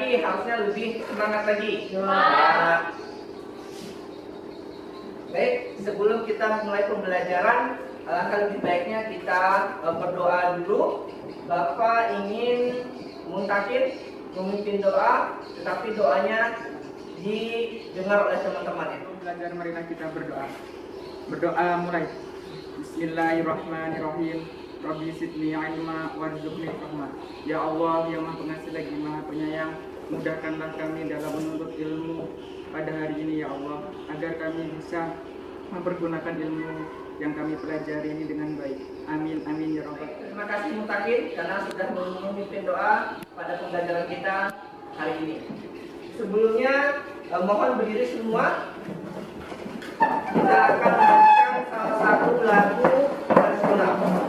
lagi, harusnya lebih semangat lagi. Ya. Baik, sebelum kita mulai pembelajaran, alangkah lebih baiknya kita berdoa dulu. Bapak ingin muntakin memimpin doa, tetapi doanya didengar oleh teman-teman. Belajar, marilah kita berdoa. Berdoa mulai. Bismillahirrahmanirrahim. Rabbi zidni ilma warzuqni fahma. Ya Allah yang Maha Pengasih lagi Maha Penyayang, mudahkanlah kami dalam menuntut ilmu pada hari ini ya Allah, agar kami bisa mempergunakan ilmu yang kami pelajari ini dengan baik. Amin amin ya Rabbal. Terima kasih Mutakin karena sudah memimpin doa pada pembelajaran kita hari ini. Sebelumnya mohon berdiri semua. Kita akan menyanyikan salah satu lagu tradisional.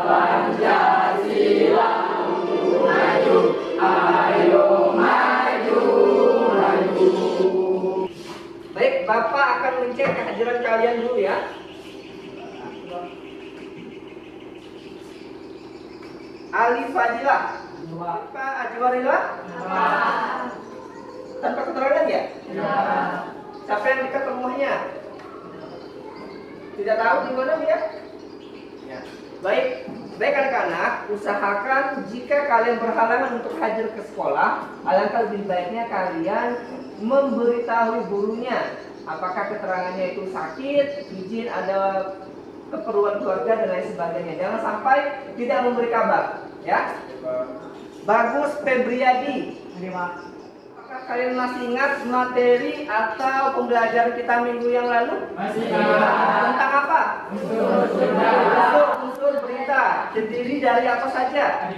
Pancasila maju, ayo maju, maju. Baik, Bapak akan mencek kehadiran kalian dulu ya. Ali Fadilah, Pak Ajwarila, tanpa keterangan ya? Siapa yang dekat rumahnya? Tidak tahu di mana dia? Ya. Baik anak-anak, usahakan jika kalian berhalangan untuk hadir ke sekolah, alangkah lebih baiknya kalian memberitahu gurunya apakah keterangannya itu sakit, izin ada keperluan keluarga dan lain sebagainya. Jangan sampai tidak memberi kabar, ya. Bagus Febriadi. Apakah kalian masih ingat materi atau pembelajaran kita minggu yang lalu? Masih. Tentang apa? Unsur berita. Terdiri dari apa saja?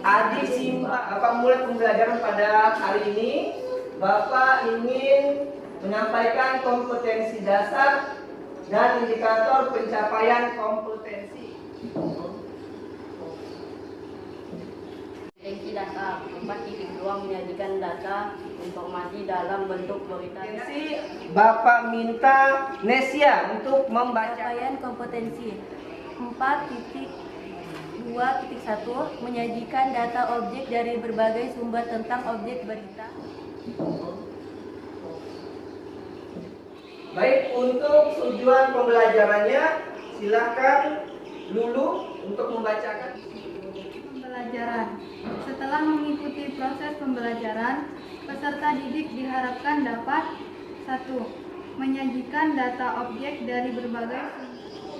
Adik Simba. Bapak mulai pembelajaran pada hari ini. Bapak ingin menyampaikan kompetensi dasar dan indikator pencapaian kompetensi. Kompetensi data 4.2 menyajikan data informasi dalam bentuk berita. Bapak minta Nesia untuk membaca. Pencapaian kompetensi 4.2.1 menyajikan data objek dari berbagai sumber tentang objek berita. Baik, untuk tujuan pembelajarannya silakan Lulu untuk membacakan. Pembelajaran. Setelah mengikuti proses pembelajaran, peserta didik diharapkan dapat 1. Menyajikan data objek dari berbagai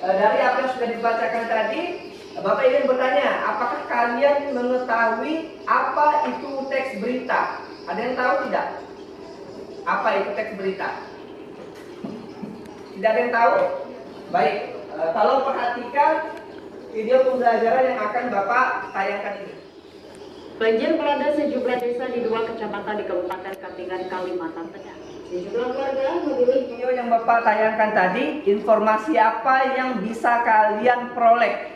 Dari apa yang sudah dibacakan tadi, Bapak ingin bertanya, apakah kalian mengetahui apa itu teks berita? Ada yang tahu tidak? Apa itu teks berita? Tidak ada yang tahu? Baik, tolong perhatikan video pembelajaran yang akan Bapak tayangkan ini. Banjir melanda sejumlah desa di 2 kecamatan di Kabupaten Katingan, Kalimantan Tengah. Sejumlah warga memilih Video yang Bapak tayangkan tadi, informasi apa yang bisa kalian peroleh?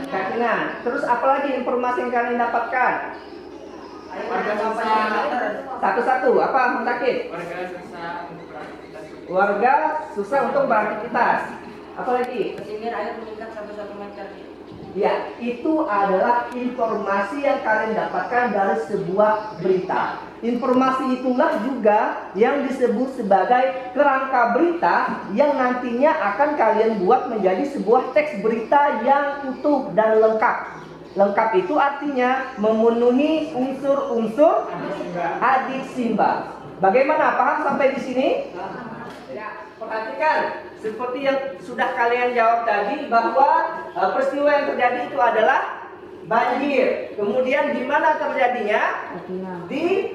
Katingan. Terus apalagi informasi yang kalian dapatkan? Warga susah. Satu-satu, apa Mutakin? Warga susah untuk beraktivitas. Apalagi? ketinggian air meningkat sampai 1 meter. Ya, itu adalah informasi yang kalian dapatkan dari sebuah berita. Informasi itulah juga yang disebut sebagai kerangka berita yang nantinya akan kalian buat menjadi sebuah teks berita yang utuh dan lengkap. Lengkap itu artinya memenuhi unsur-unsur adik Simba. Bagaimana? Paham sampai di sini? Ya, perhatikan seperti yang sudah kalian jawab tadi bahwa peristiwa yang terjadi itu adalah banjir. Kemudian di mana terjadinya? Di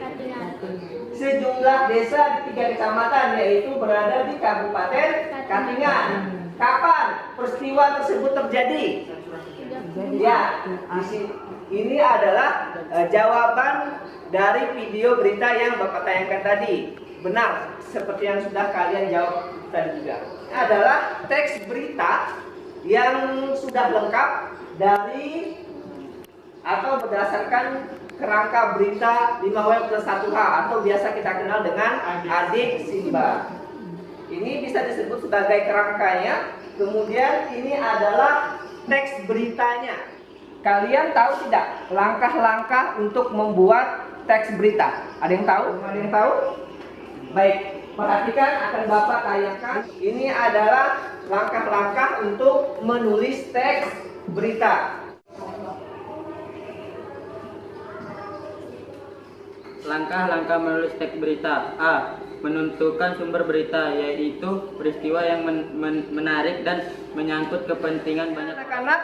sejumlah desa di 3 kecamatan, yaitu berada di Kabupaten Katingan. Kapan peristiwa tersebut terjadi? Ya, ini adalah jawaban dari video berita yang Bapak tayangkan tadi. Benar, seperti yang sudah kalian jawab tadi juga. Ini adalah teks berita yang sudah lengkap dari atau berdasarkan kerangka berita 5W+1H atau biasa kita kenal dengan adik Simba. Ini bisa disebut sebagai kerangkanya Kemudian ini adalah teks beritanya. Kalian tahu tidak langkah-langkah untuk membuat teks berita? Ada yang tahu? Ada yang tahu? Baik, perhatikan akan Bapak tayangkan. Ini adalah langkah-langkah untuk menulis teks berita. Langkah-langkah menulis teks berita. A. Menentukan sumber berita, yaitu peristiwa yang menarik dan menyangkut kepentingan banyak. Anak-anak,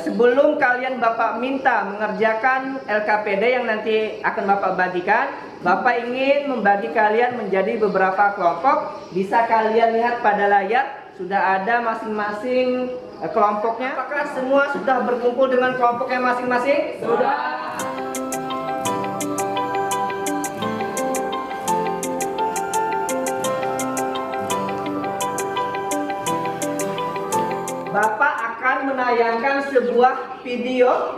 sebelum kalian Bapak minta mengerjakan LKPD yang nanti akan Bapak bagikan, Bapak ingin membagi kalian menjadi beberapa kelompok. Bisa kalian lihat pada layar, sudah ada masing-masing kelompoknya. Apakah semua sudah berkumpul dengan kelompoknya masing-masing? Sudah. Bapak akan menayangkan sebuah video.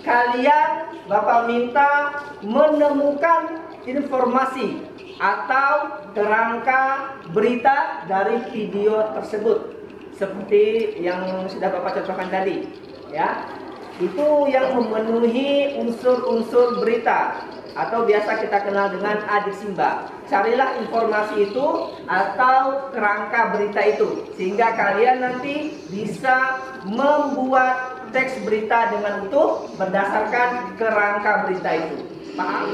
Kalian Bapak minta menemukan informasi atau kerangka berita dari video tersebut. Seperti yang sudah Bapak contohkan tadi, ya. Itu yang memenuhi unsur-unsur berita atau biasa kita kenal dengan adisimba. Carilah informasi itu atau kerangka berita itu sehingga kalian nanti bisa membuat teks berita dengan utuh berdasarkan kerangka berita itu. Paham?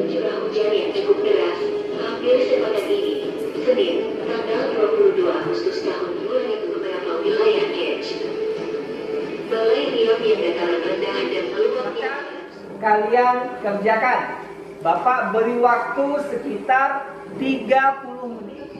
Curah hujan yang cukup deras hampir sepekan ini, Senin, tanggal 22 Agustus tahun 2000 beberapa wilayah Kec. Balai Riau yang dataran rendah dan meluapnya. Kalian kerjakan. Bapak beri waktu sekitar 30 menit.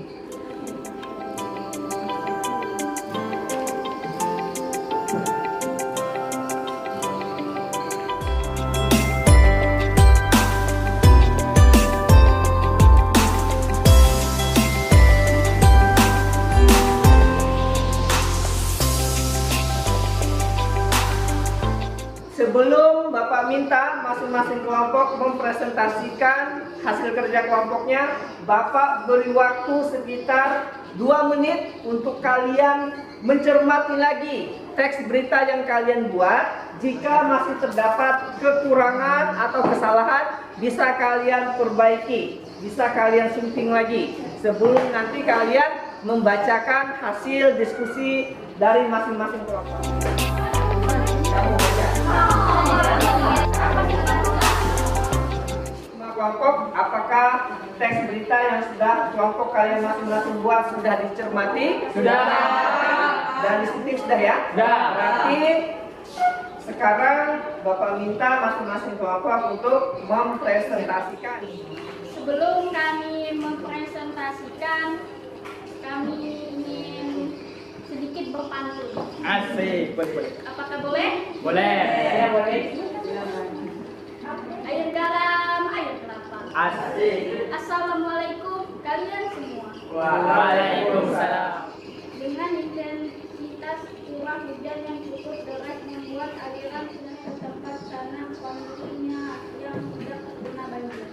Sebelum Bapak minta masing-masing kelompok mempresentasikan hasil kerja kelompoknya, Bapak beri waktu sekitar 2 menit untuk kalian mencermati lagi teks berita yang kalian buat. Jika masih terdapat kekurangan atau kesalahan, bisa kalian perbaiki, bisa kalian sunting lagi sebelum nanti kalian membacakan hasil diskusi dari masing-masing kelompok. Kelompok, apakah teks berita yang sudah kelompok kalian masing-masing buat sudah dicermati? Sudah. Dan disunting sudah ya? Sudah. Berarti sekarang Bapak minta masing-masing kelompok untuk mempresentasikan. Sebelum kami mempresentasikan, kami ingin sedikit berpantun. Asik, boleh. Apakah boleh? Boleh. Ya, boleh. Air garam, air kelapa. Asik. Assalamualaikum kalian semua. Waalaikumsalam. Dengan intensitas curah hujan yang cukup deras membuat aliran sungai ke tempat tanam kondisinya yang sudah terkena banjir.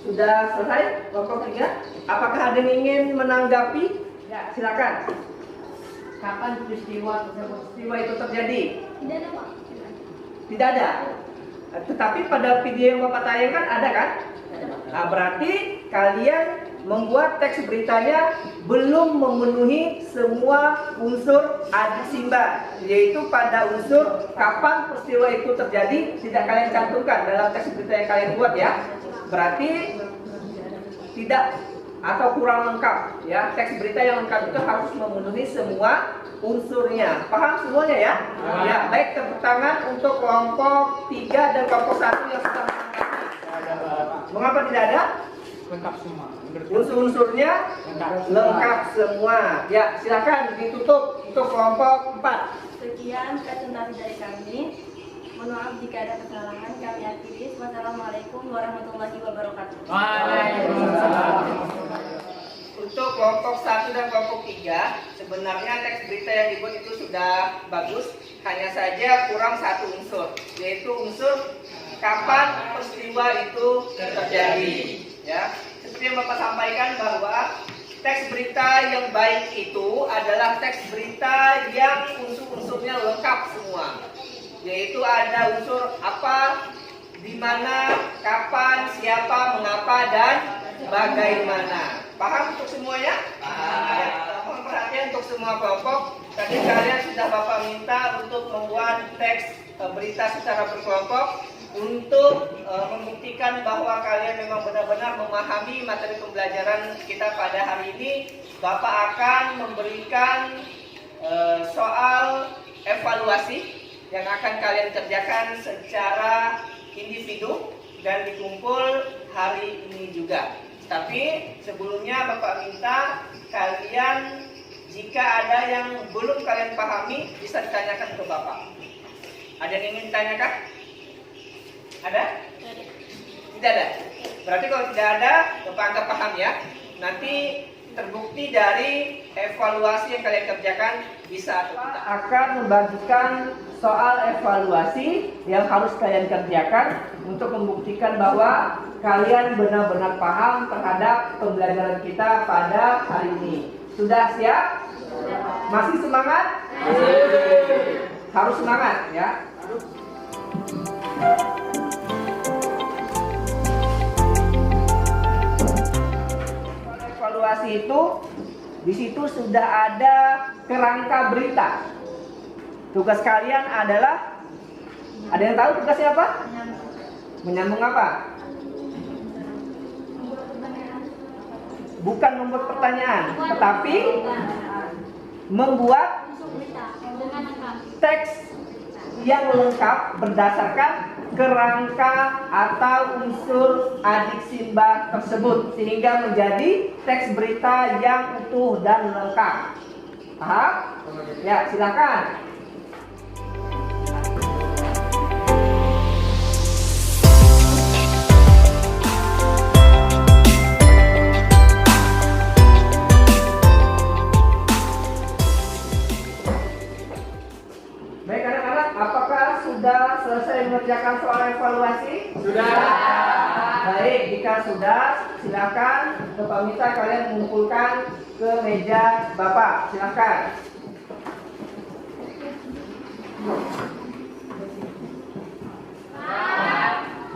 Sudah selesai kelompok 3? Apakah ada yang ingin menanggapi? Ya, silakan. Kapan peristiwa itu terjadi? Tidak ada Pak. Tidak ada. Tetapi pada video yang Bapak tayangkan ada kan? Nah, berarti kalian membuat teks beritanya belum memenuhi semua unsur adisimba, yaitu pada unsur kapan peristiwa itu terjadi tidak kalian cantumkan dalam teks berita yang kalian buat ya. Berarti tidak atau kurang lengkap ya. Teks berita yang lengkap itu harus memenuhi semua unsurnya. Paham semuanya ya? Ya, baik, tepuk tangan untuk kelompok 3 dan kelompok 1 yang sudah menanggapi. Mengapa tidak ada? Lengkap semua. Unsur-unsurnya lengkap semua. Ya, silakan ditutup untuk kelompok 4. Sekian presentasi dari kami. Mohon maaf jika ada kesalahan, kami akhiri. Wassalamualaikum warahmatullahi wabarakatuh. Waalaikumsalam. Untuk kelompok 1 dan kelompok 3, sebenarnya teks berita yang dibuat itu sudah bagus. hanya saja kurang satu unsur, yaitu unsur kapan peristiwa itu terjadi. Ya, seperti yang Bapak sampaikan bahwa teks berita yang baik itu adalah teks berita yang unsur-unsurnya lengkap semua, yaitu ada unsur apa, di mana, kapan, siapa, mengapa, dan bagaimana. Paham untuk semuanya? Ya, mohon perhatian untuk semua kelompok. Tadi kalian sudah Bapak minta untuk membuat teks berita secara berkelompok untuk membuktikan bahwa kalian memang benar-benar memahami materi pembelajaran kita pada hari ini. Bapak akan memberikan soal evaluasi yang akan kalian kerjakan secara individu dan dikumpul hari ini juga. Tapi sebelumnya Bapak minta kalian, jika ada yang belum kalian pahami, bisa ditanyakan ke Bapak. Ada yang ingin ditanyakan? Ada? Tidak ada? Berarti kalau tidak ada, Bapak anggap paham ya. Nanti terbukti dari evaluasi yang kalian kerjakan bisa atau tidak. Akan membagikan soal evaluasi yang harus kalian kerjakan untuk membuktikan bahwa kalian benar-benar paham terhadap pembelajaran kita pada hari ini. Sudah siap? Masih semangat? Harus semangat ya. Evaluasi itu di situ sudah ada kerangka berita. Tugas kalian adalah, ada yang tahu tugasnya apa? Menyambung apa? Bukan membuat pertanyaan, tetapi membuat teks yang lengkap berdasarkan kerangka atau unsur adik simbah tersebut, sehingga menjadi teks berita yang utuh dan lengkap. Paham? Ya, silakan. Baik anak-anak, apakah sudah selesai mengerjakan soal evaluasi? Sudah. Baik, jika sudah, silakan Bapak minta kalian mengumpulkan ke meja Bapak. Silakan.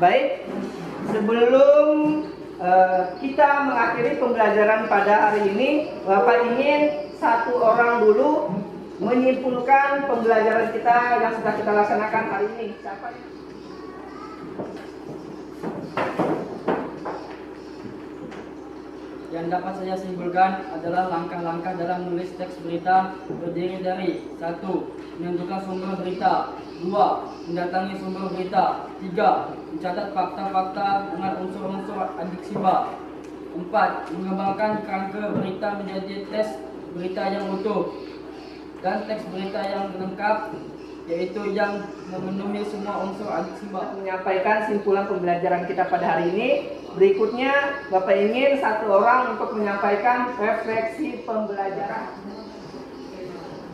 Baik, sebelum kita mengakhiri pembelajaran pada hari ini, Bapak ingin satu orang dulu menyimpulkan pembelajaran kita yang sudah kita laksanakan hari ini. Siapa? Yang dapat saya simpulkan adalah langkah-langkah dalam menulis teks berita terdiri dari 1. Menentukan sumber berita, 2. Mendatangi sumber berita, 3. Mencatat fakta-fakta dengan unsur-unsur adik simbah, 4. Mengembangkan kerangka berita menjadi teks berita yang utuh dan teks berita yang lengkap, yaitu yang memenuhi semua unsur adik simbah. Menyampaikan simpulan pembelajaran kita pada hari ini. Berikutnya Bapak ingin satu orang untuk menyampaikan refleksi pembelajaran.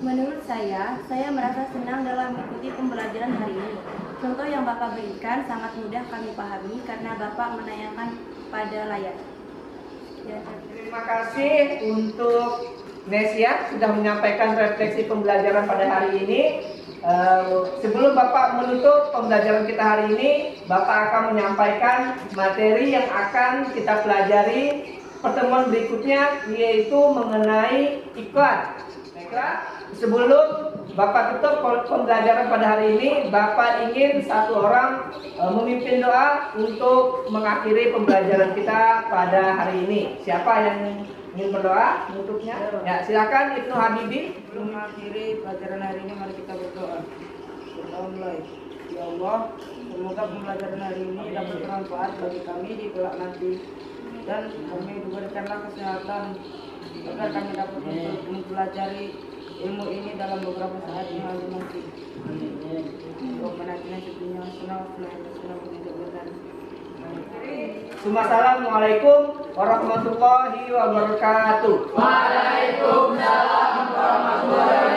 Menurut saya merasa senang dalam mengikuti pembelajaran hari ini. Contoh yang Bapak berikan sangat mudah kami pahami karena Bapak menayangkan pada layar. Terima kasih untuk Nesia sudah menyampaikan refleksi pembelajaran pada hari ini. Sebelum Bapak menutup pembelajaran kita hari ini, Bapak akan menyampaikan materi yang akan kita pelajari pertemuan berikutnya, yaitu mengenai iklan. Baiklah, sebelum Bapak tutup pembelajaran pada hari ini, Bapak ingin satu orang memimpin doa untuk mengakhiri pembelajaran kita pada hari ini. Siapa yang ingin berdoa untuknya? Ya, silakan Ibnu Habibi. Mengakhiri pelajaran hari ini, mari kita berdoa. Berdoa mulai. Ya Allah, semoga pembelajaran hari ini dapat bermanfaat bagi kami di kelak nanti, dan kami diberikanlah kesehatan agar kami dapat mempelajari ilmu ini dalam beberapa saat yang akan nanti. Assalamualaikum warahmatullahi wabarakatuh. Waalaikumsalam warahmatullahi wabarakatuh.